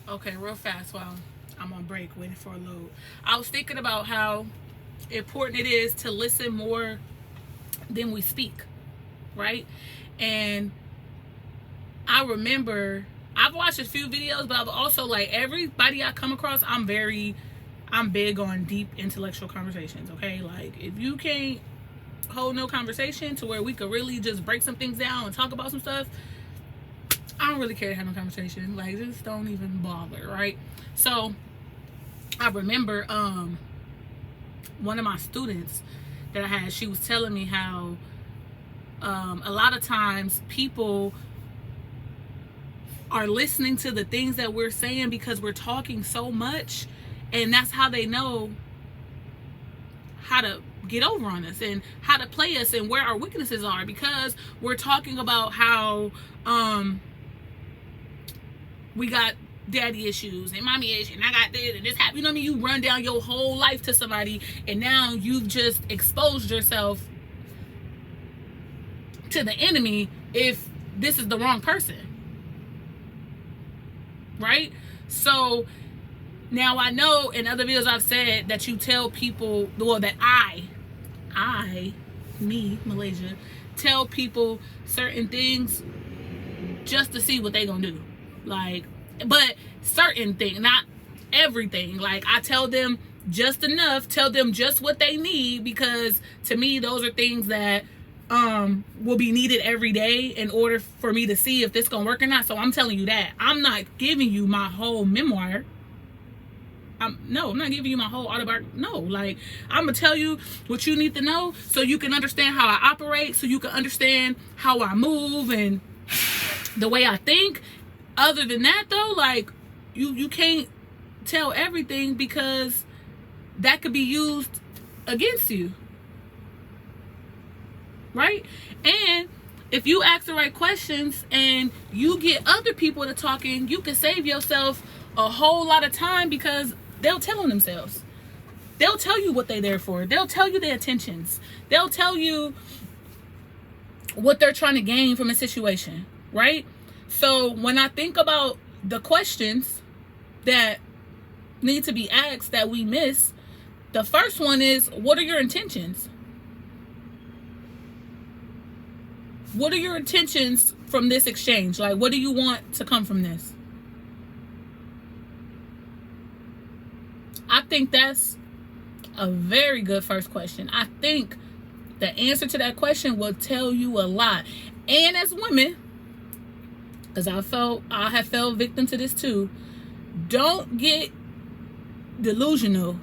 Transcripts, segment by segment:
Okay, real fast while I'm on break waiting for a load. I was thinking about how important it is to listen more than we speak, right? And I remember I've watched a few videos, but I've also, like, everybody I come across, I'm big on deep intellectual conversations, okay? Like, if you can't hold no conversation to where we could really just break some things down and talk about some stuff, I don't really care to have no conversation. Like, just don't even bother, right? So I remember one of my students that I had, she was telling me how a lot of times people are listening to the things that we're saying because we're talking so much, and that's how they know how to get over on us and how to play us and where our weaknesses are, because we're talking about how we got daddy issues and mommy issues and I got this and this happened. You know what I mean? You run down your whole life to somebody, and now you've just exposed yourself to the enemy if this is the wrong person, right? So now I know in other videos I've said that you tell people, well, that me, Malaysia, tell people certain things just to see what they gonna do. Like, but certain things, not everything. Like, I tell them just enough, tell them just what they need, because to me those are things that will be needed every day in order for me to see if this gonna work or not. So I'm telling you that. I'm not giving you my whole memoir. I'm not giving you my whole autobiography. No, like, I'm gonna tell you what you need to know so you can understand how I operate, so you can understand how I move and the way I think. Other than that, though, like, you can't tell everything, because that could be used against you, right? And if you ask the right questions and you get other people to talking, you can save yourself a whole lot of time, because they'll tell on themselves. They'll tell you what they're there for. They'll tell you their intentions. They'll tell you what they're trying to gain from a situation, right? So when I think about the questions that need to be asked that we miss, the first one is, what are your intentions? What are your intentions from this exchange? Like, what do you want to come from this? I think that's a very good first question. I think the answer to that question will tell you a lot. And as women, because I have fell victim to this too, don't get delusional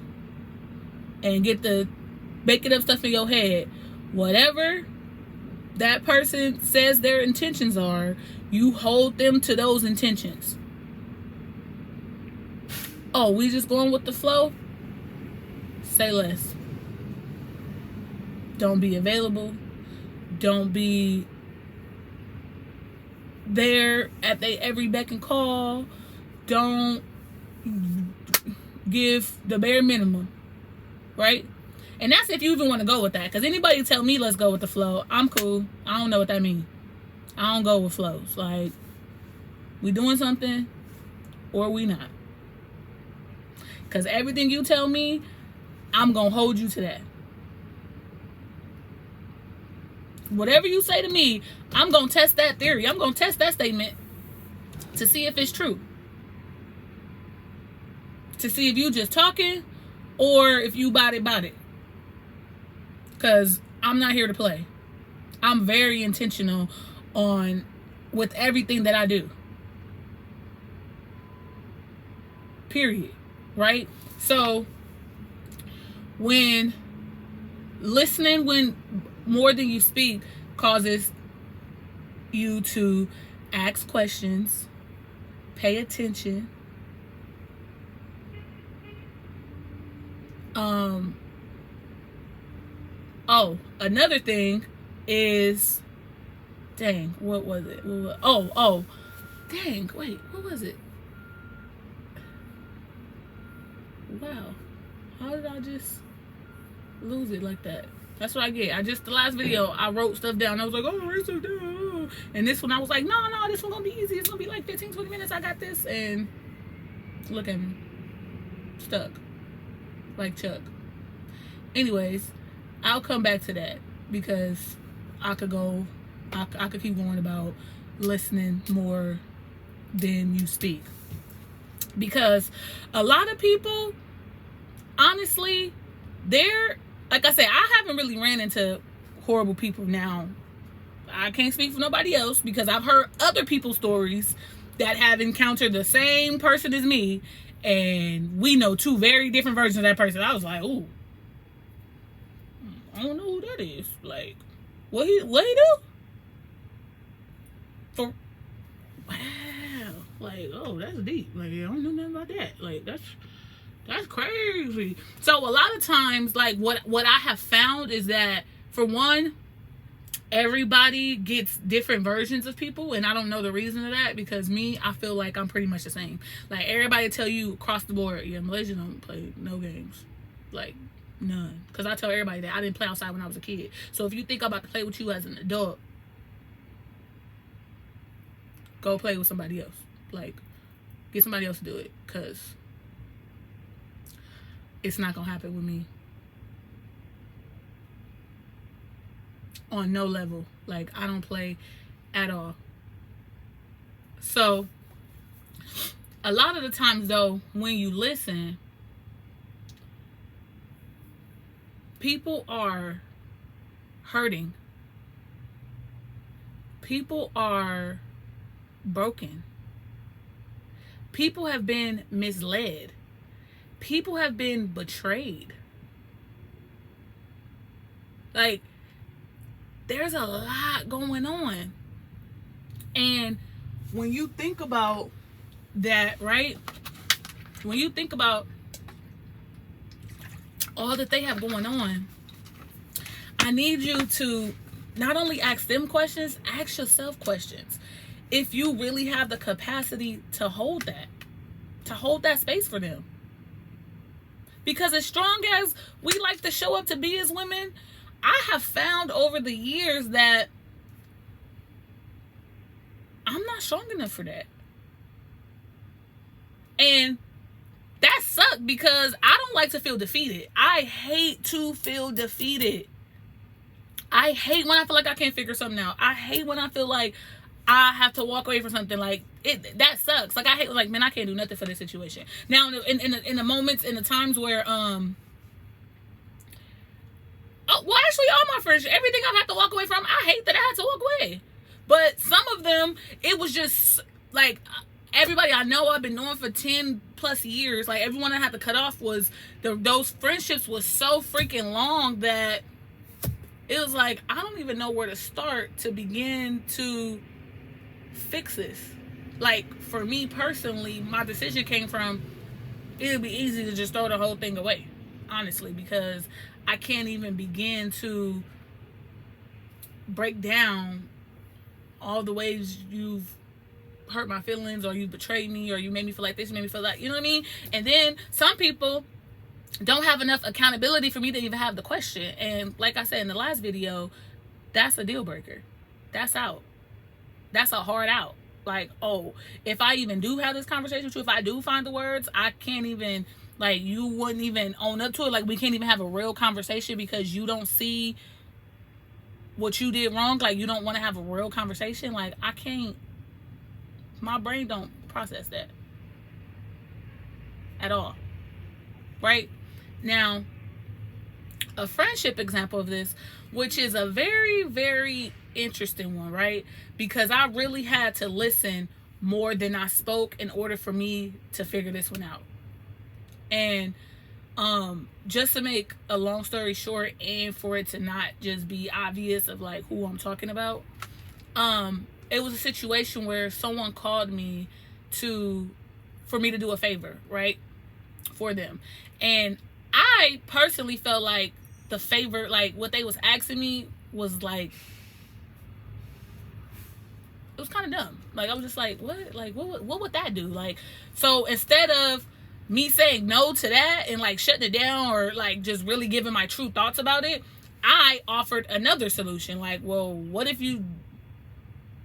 and get the making up stuff in your head. Whatever that person says their intentions are, you hold them to those intentions. Oh, we just going with the flow? Say less. Don't be available. Don't be there at every beck and call. Don't give the bare minimum, right? And that's if you even want to go with that. Because anybody tell me let's go with the flow, I'm cool. I don't know what that means. I don't go with flows. Like, we doing something or we not. Because everything you tell me, I'm going to hold you to that. Whatever you say to me, I'm going to test that theory. I'm going to test that statement to see if it's true. To see if you just talking or if you body. Because I'm not here to play. I'm very intentional with everything that I do. Period. Right? So when listening when more than you speak causes you to ask questions, pay attention, another thing is, dang, what was it? Dang, wait, what was it? Wow, how did I just lose it like that? That's what I get. The last video, I wrote stuff down. I was like, oh, write stuff down. And this one, I was like, no, this one gonna be easy. It's gonna be like 15, 20 minutes. I got this. And Look at me. Stuck. Like Chuck. Anyways, I'll come back to that because I could keep going about listening more than you speak. Because a lot of people, honestly, they're, like I said, I haven't really ran into horrible people. Now, I can't speak for nobody else because I've heard other people's stories that have encountered the same person as me, and we know two very different versions of that person. I was like, ooh, I don't know who that is. Like, what he do? For wow, like, oh, that's deep. Like, I don't know nothing about that. Like, that's crazy. So a lot of times, like, what I have found is that, for one, everybody gets different versions of people, and I don't know the reason of that, because me, I feel like I'm pretty much the same. Like, everybody tell you across the board, yeah, Malaysia don't play no games. Like, none. Because I tell everybody that I didn't play outside when I was a kid. So if you think I'm about to play with you as an adult, go play with somebody else. Like, get somebody else to do it, because it's not gonna happen with me. On no level. Like, I don't play at all. So a lot of the times, though, when you listen, people are hurting. People are broken. People have been misled. People have been betrayed. Like, there's a lot going on. And when you think about that, right? When you think about all that they have going on, I need you to not only ask them questions, ask yourself questions. If you really have the capacity to hold that space for them. Because as strong as we like to show up to be as women, I have found over the years that I'm not strong enough for that. And that sucked because I don't like to feel defeated. I hate to feel defeated. I hate when I feel like I can't figure something out. I hate when I feel like I have to walk away from something. Like, that sucks. Like, I hate, like, man, I can't do nothing for this situation. Now, in the moments, in the times where, well, actually, all my friends, everything I've had to walk away from, I hate that I had to walk away. But some of them, it was just, like, everybody I know I've been knowing for 10 plus years, like, everyone I had to cut off was, those friendships was so freaking long that it was like, I don't even know where to start to begin to fix this. Like, for me personally, my decision came from, it would be easy to just throw the whole thing away, honestly, because I can't even begin to break down all the ways you've hurt my feelings, or you betrayed me, or you made me feel like this, you made me feel like, you know what I mean? And then some people don't have enough accountability for me to even have the question. And like I said in the last video, that's a deal breaker. That's out. That's a hard out. Like, oh, if I even do have this conversation with you, if I do find the words, I can't even, like, you wouldn't even own up to it. Like, we can't even have a real conversation because you don't see what you did wrong. Like, you don't want to have a real conversation. Like, I can't, my brain don't process that at all. Right? Now, a friendship example of this, which is a very, very interesting one, right? Because I really had to listen more than I spoke in order for me to figure this one out. And just to make a long story short, and for it to not just be obvious of like who I'm talking about, it was a situation where someone called me for me to do a favor, right, for them. And I personally felt like the favor, like what they was asking me was like, it was kind of dumb. Like, I was just like, what? Like, what would that do? Like, so instead of me saying no to that and like shutting it down, or like just really giving my true thoughts about it, I offered another solution. Like, well, what if you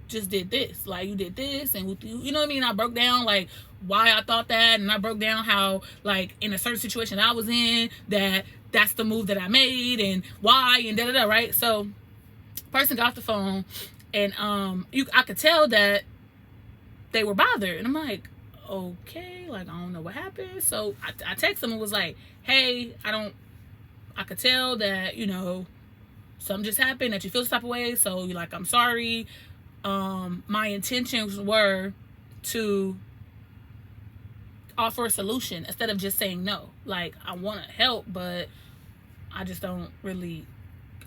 just did this? Like, you did this, and you know what I mean? I broke down like why I thought that, and I broke down how, like, in a certain situation I was in, that's the move that I made and why and da-da-da, right? So person got off the phone, and I could tell that they were bothered, and I'm like, okay, like, I don't know what happened. So I texted them and was like, hey, I could tell that, you know, something just happened, that you feel this type of way, so you're like, I'm sorry. My intentions were to offer a solution instead of just saying no. Like, I want to help, but I just don't really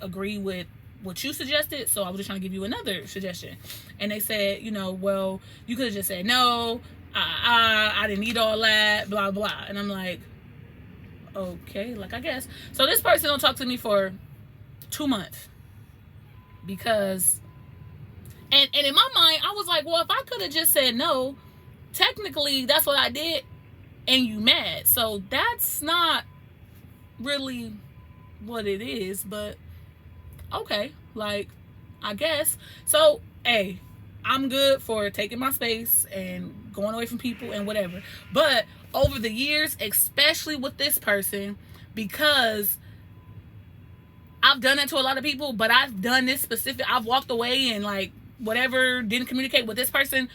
agree with what you suggested, so I was just trying to give you another suggestion. And they said, you know, well, you could have just said no, I didn't need all that, blah blah. And I'm like, okay, like, I guess. So this person don't talk to me for 2 months because, and in my mind I was like, well, if I could have just said no, technically that's what I did, and you mad, so that's not really what it is. But okay, like, I guess. So hey, I'm good for taking my space and going away from people and whatever. But over the years, especially with this person, because I've done that to a lot of people, but I've done this specific, I've walked away and, like, whatever, didn't communicate with this person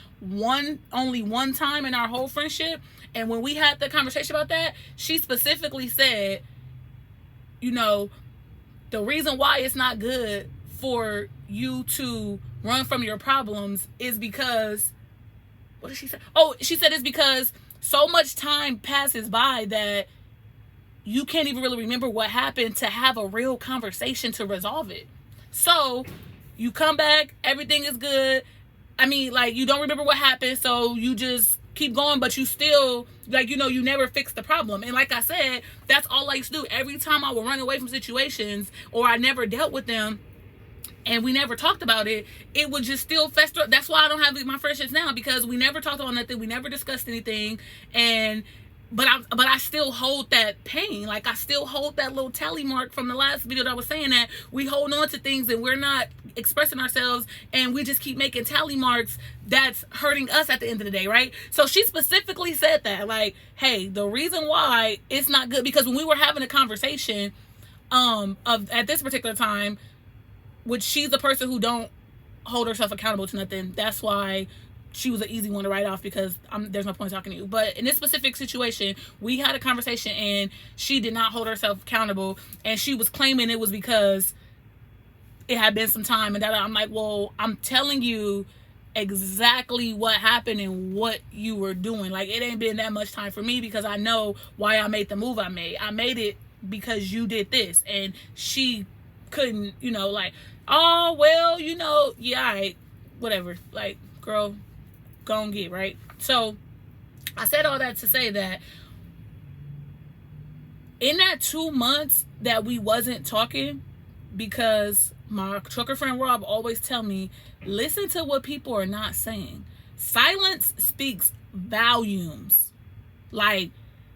only one time in our whole friendship. And when we had the conversation about that, she specifically said, you know, the reason why it's not good for you to run from your problems is because, what did she say? Oh, she said it's because so much time passes by that you can't even really remember what happened to have a real conversation to resolve it. So you come back, everything is good. I mean, like, you don't remember what happened, so you just keep going, but you still, like, you know, you never fix the problem. And like I said, that's all I used to do. Every time I would run away from situations, or I never dealt with them, and we never talked about it, it would just still fester up. That's why I don't have my friendships now, because we never talked about nothing, we never discussed anything, and but I still hold that pain. Like, I still hold that little tally mark from the last video that I was saying, that we hold on to things and we're not expressing ourselves, and we just keep making tally marks that's hurting us at the end of the day, right? So she specifically said that, like, hey, the reason why it's not good, because when we were having a conversation at this particular time, which she's a person who don't hold herself accountable to nothing, that's why she was an easy one to write off, because there's no point talking to you. But in this specific situation, we had a conversation and she did not hold herself accountable, and she was claiming it was because it had been some time, and that I'm like, well, I'm telling you exactly what happened and what you were doing. Like, it ain't been that much time for me, because I know why I made the move I made. I made it because you did this. And she couldn't, you know, like, oh, well, you know, yeah, all right, whatever. Like, girl, go and get, right? So I said all that to say that in that 2 months that we wasn't talking, because my trucker friend Rob always tell me, listen to what people are not saying. Silence speaks volumes. Like,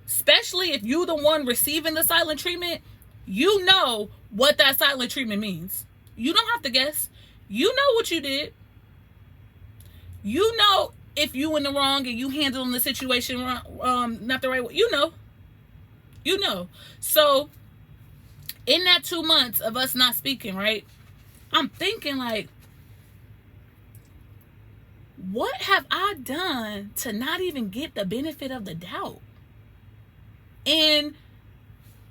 especially if you the one receiving the silent treatment, you know what that silent treatment means. You don't have to guess. You know what you did. You know if you in the wrong and you handling the situation not the right way. You know. So in that 2 months of us not speaking, right, I'm thinking, like, what have I done to not even get the benefit of the doubt? And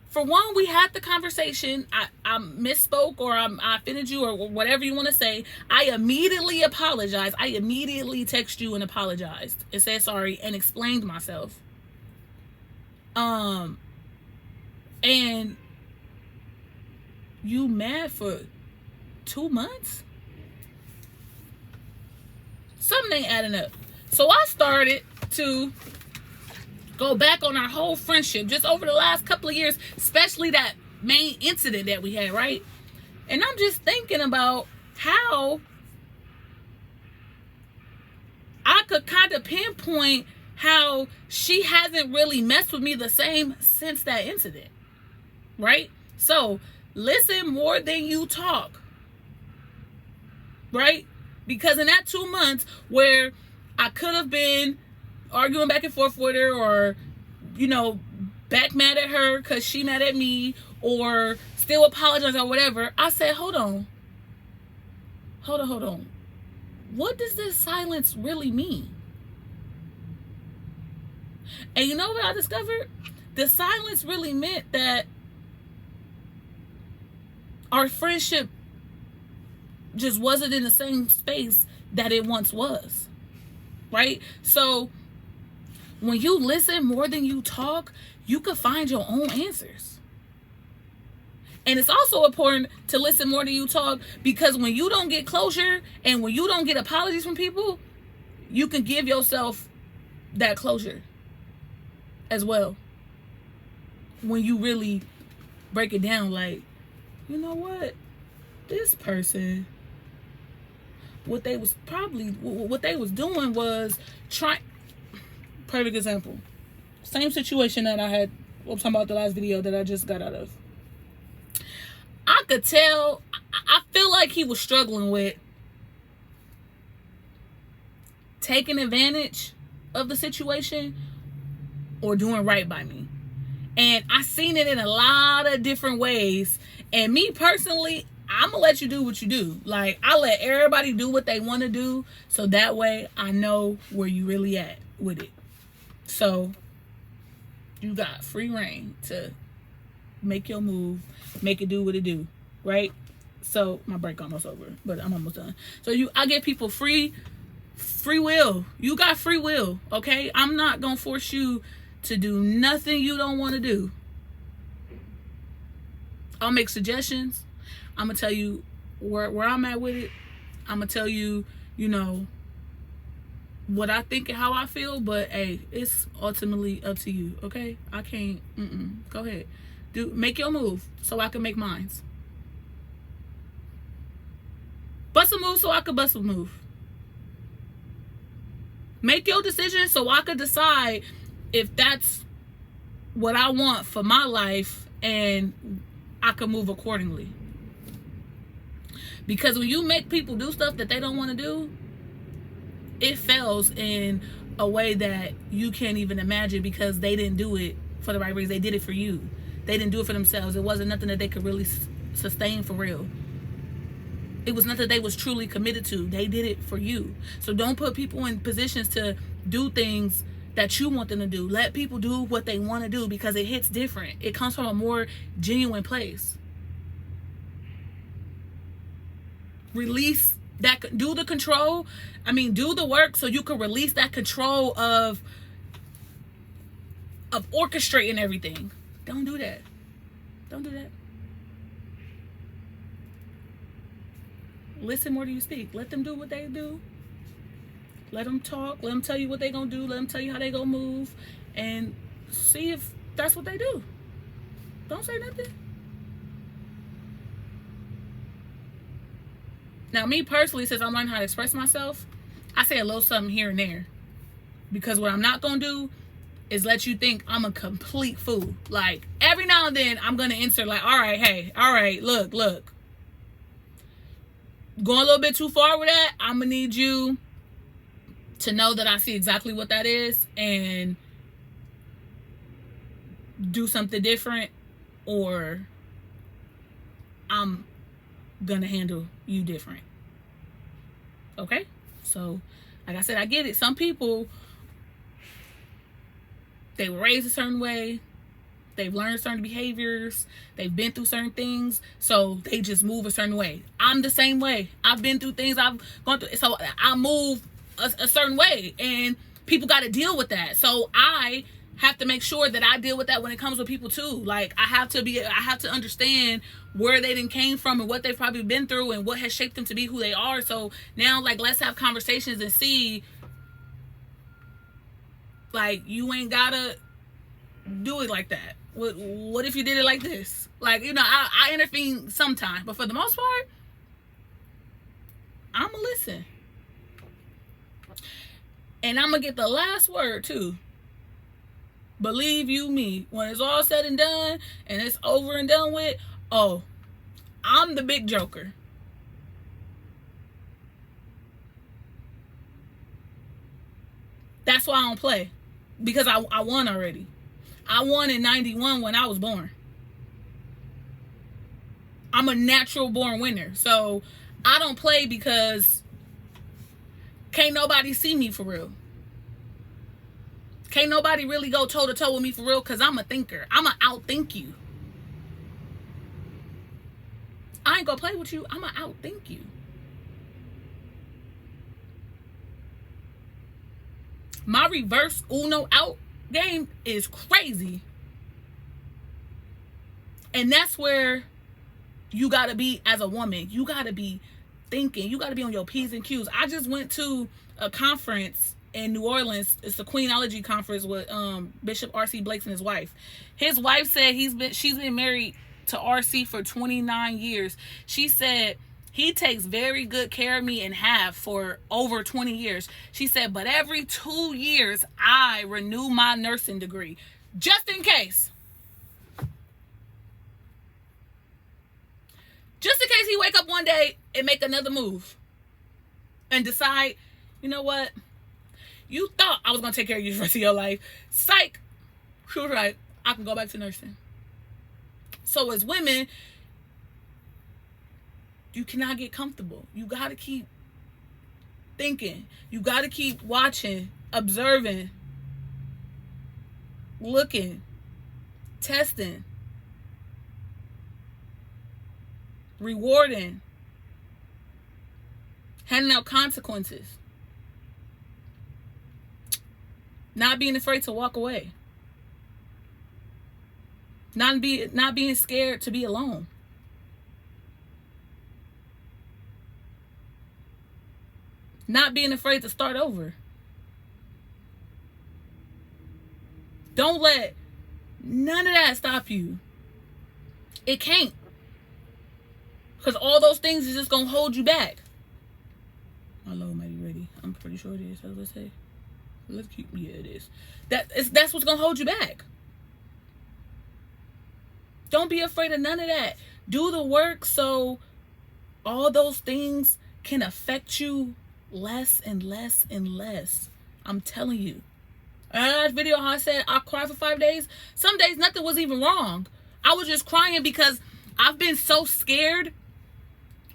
for one, we had the conversation. I misspoke, or I offended you, or whatever you want to say. I immediately apologized. I immediately texted you and apologized and said sorry and explained myself. And you mad for 2 months? Something ain't adding up. So I started to go back on our whole friendship just over the last couple of years, especially that main incident that we had, right? And I'm just thinking about how I could kind of pinpoint how she hasn't really messed with me the same since that incident, right? So listen more than you talk, right? Because in that 2 months where I could have been arguing back and forth with her, or, you know, back mad at her because she mad at me, or still apologize or whatever, I said, hold on. What does this silence really mean? And you know what I discovered? The silence really meant that our friendship just wasn't in the same space that it once was, right? So when you listen more than you talk, you can find your own answers. And it's also important to listen more than you talk, because when you don't get closure and when you don't get apologies from people, you can give yourself that closure as well. When you really break it down, like, you know what? This person, what they was doing was trying. Perfect example. Same situation that I had, I'm talking about the last video that I just got out of. I could tell, I feel like he was struggling with taking advantage of the situation or doing right by me. And I seen it in a lot of different ways. And me personally, I'm gonna let you do what you do. Like, I let everybody do what they want to do, so that way I know where you really at with it. So you got free reign to make your move, make it do what it do, right? So my break almost over, but I'm almost done. So I give people free will. You got free will, okay? I'm not gonna force you to do nothing you don't want to do. I'll make suggestions. I'm gonna tell you where I'm at with it. I'm gonna tell you, you know, what I think and how I feel, but hey, it's ultimately up to you, okay? I can't, go ahead. Make your move so I can make mine. Bust a move so I can bust a move. Make your decision so I can decide if that's what I want for my life, and I can move accordingly. Because when you make people do stuff that they don't want to do, it fails in a way that you can't even imagine, because they didn't do it for the right reason. They did it for you. They didn't do it for themselves. It wasn't nothing that they could really sustain for real. It was nothing they was truly committed to. They did it for you. So don't put people in positions to do things that you want them to do. Let people do what they want to do, because it hits different. It comes from a more genuine place. Release that, do the control. Do the work so you can release that control of orchestrating everything. Don't do that. Don't do that. Listen more than you speak. Let them do what they do. Let them talk. Let them tell you what they gonna do. Let them tell you how they gonna move, and see if that's what they do. Don't say nothing. Now, me personally, since I'm learning how to express myself, I say a little something here and there. Because what I'm not going to do is let you think I'm a complete fool. Like, every now and then, I'm going to insert, like, all right, look. Going a little bit too far with that, I'm going to need you to know that I see exactly what that is and do something different, or I'm gonna handle you different. Okay? So, like I said, I get it. Some people, they were raised a certain way, they've learned certain behaviors, they've been through certain things, so they just move a certain way. I'm the same way. I've been through things, I've gone through, so I move a certain way, and people got to deal with that. So I have to make sure that I deal with that when it comes with people too. Like, I have to understand where they done came from and what they've probably been through and what has shaped them to be who they are. So now, like, let's have conversations and see, like, you ain't gotta do it like that. What if you did it like this? Like, you know, I intervene sometimes, but for the most part, I'ma listen. And I'm gonna get the last word too. Believe you me, when it's all said and done and it's over and done with, oh, I'm the big joker. That's why I don't play. Because I won already. I won in 91 when I was born. I'm a natural born winner. So I don't play because can't nobody see me for real. Can't nobody really go toe to toe with me for real because I'm a thinker. I'm going to outthink you. I ain't going to play with you. I'm going to outthink you. My reverse Uno out game is crazy. And that's where you got to be as a woman. You got to be thinking. You got to be on your P's and Q's. I just went to a conference in New Orleans. It's the Queenology conference with Bishop R.C. Blakes and his wife. His wife said she's been married to R.C. for 29 years. She said he takes very good care of me and have for over 20 years. She said, but every 2 years I renew my nursing degree just in case. Just in case he wake up one day and make another move and decide, you know what? You thought I was going to take care of you for the rest of your life. Psych. She was right. I can go back to nursing. So as women, you cannot get comfortable. You got to keep thinking. You got to keep watching, observing, looking, testing, rewarding, handing out consequences. Not being afraid to walk away. Not being scared to be alone. Not being afraid to start over. Don't let none of that stop you. It can't. Because all those things is just going to hold you back. My load might be ready. I'm pretty sure it is. Let's say. Let's keep. Yeah, it is. That's what's going to hold you back. Don't be afraid of none of that. Do the work so all those things can affect you less and less and less. I'm telling you. That video how I said I cried for 5 days. Some days nothing was even wrong. I was just crying because I've been so scared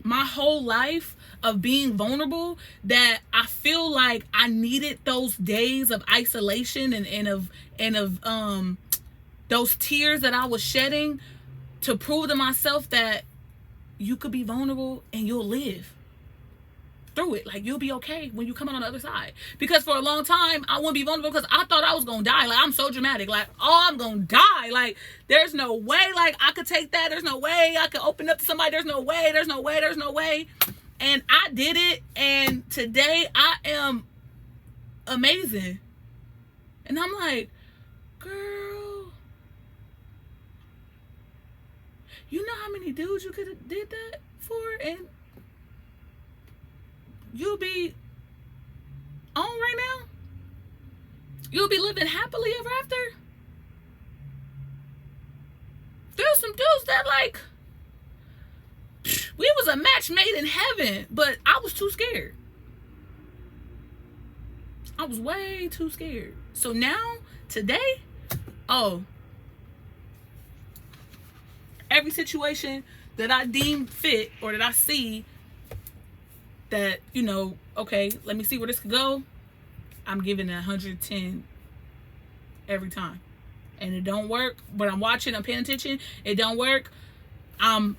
my whole life of being vulnerable that I feel like I needed those days of isolation and of those tears that I was shedding to prove to myself that you could be vulnerable and you'll live through it. Like, you'll be okay when you come out on the other side. Because for a long time, I wouldn't be vulnerable because I thought I was going to die. Like, I'm so dramatic. Like, oh, I'm going to die. Like, there's no way, like, I could take that. There's no way I could open up to somebody. There's no way. There's no way. There's no way. And I did it. And today, I am amazing. And I'm like, girl, you know how many dudes you could have did that for? And you'll be on right now. You'll be living happily ever after. There's some dudes that like, we was a match made in heaven, but I was too scared. I was way too scared. So now, today, every situation that I deem fit or that I see that, you know, okay, let me see where this could go, I'm giving it 110 every time. And it don't work, but I'm watching, I'm paying attention, it don't work, I'm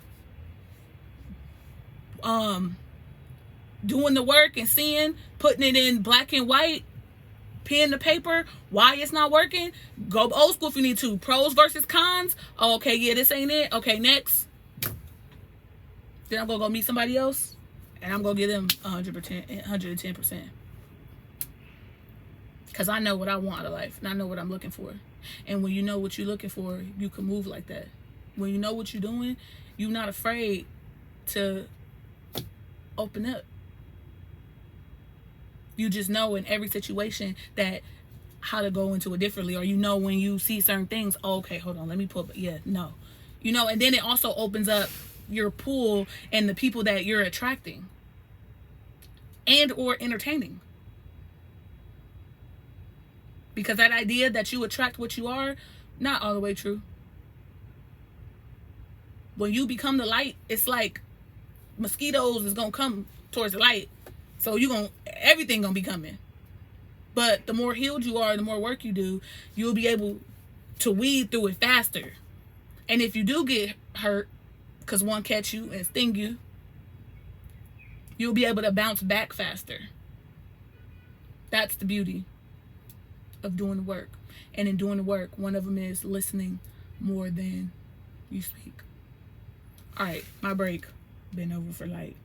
doing the work and seeing, putting it in black and white, pen to paper, why it's not working. Go old school if you need to. Pros versus cons. Oh, okay, yeah, this ain't it. Okay, next. Then I'm gonna go meet somebody else and I'm gonna give them 110%. Because I know what I want out of life and I know what I'm looking for. And when you know what you're looking for, you can move like that. When you know what you're doing, you're not afraid to open up. You just know in every situation that how to go into it differently, or you know when you see certain things, oh, okay, hold on, let me pull, yeah, no. You know, and then it also opens up your pool and the people that you're attracting and or entertaining. Because that idea that you attract what you are, not all the way true. When you become the light, it's like mosquitoes is gonna come towards the light. So everything gonna be coming. But the more healed you are, the more work you do, you'll be able to weed through it faster. And if you do get hurt, because one catch you and sting you, you'll be able to bounce back faster. That's the beauty of doing the work. And in doing the work, one of them is listening more than you speak. All right, my break been over for like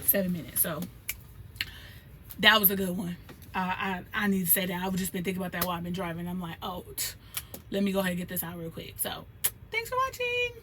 7 minutes. So that was a good one. I need to say that. I've just been thinking about that while I've been driving. I'm like, oh, let me go ahead and get this out real quick. So thanks for watching.